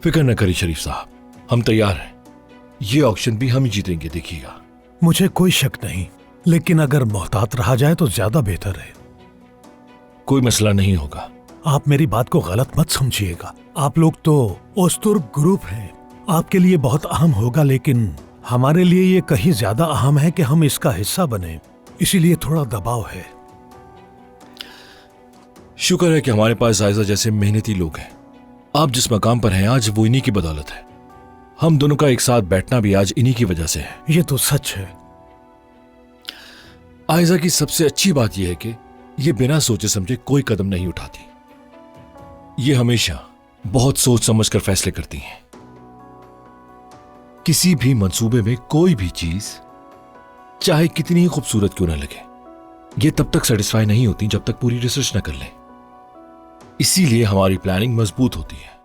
फिक्र न करिए शरीफ साहब, हम तैयार हैं। ये ऑक्शन भी हम ही जीतेंगे, देखिएगा। मुझे कोई शक नहीं, लेकिन अगर मोहतात रहा जाए तो ज्यादा बेहतर है। कोई मसला नहीं होगा। आप मेरी बात को गलत मत समझिएगा। आप लोग तो ओस्तुर्ग ग्रुप हैं, आपके लिए बहुत अहम होगा, लेकिन हमारे लिए ये कहीं ज्यादा अहम है कि हम इसका हिस्सा बने, इसीलिए थोड़ा दबाव है। शुक्र है कि हमारे पास जायजा जैसे मेहनती लोग हैं। आप जिस मकाम पर हैं आज, वो इन्हीं की बदौलत है। हम दोनों का एक साथ बैठना भी आज इन्हीं की वजह से है। ये तो सच है। आयजा की सबसे अच्छी बात यह है कि ये बिना सोचे समझे कोई कदम नहीं उठाती। ये हमेशा बहुत सोच समझकर फैसले करती हैं। किसी भी मंसूबे में कोई भी चीज चाहे कितनी ही खूबसूरत क्यों ना लगे, ये तब तक सेटिस्फाई नहीं होती जब तक पूरी रिसर्च न कर लें। इसीलिए हमारी प्लानिंग मजबूत होती है।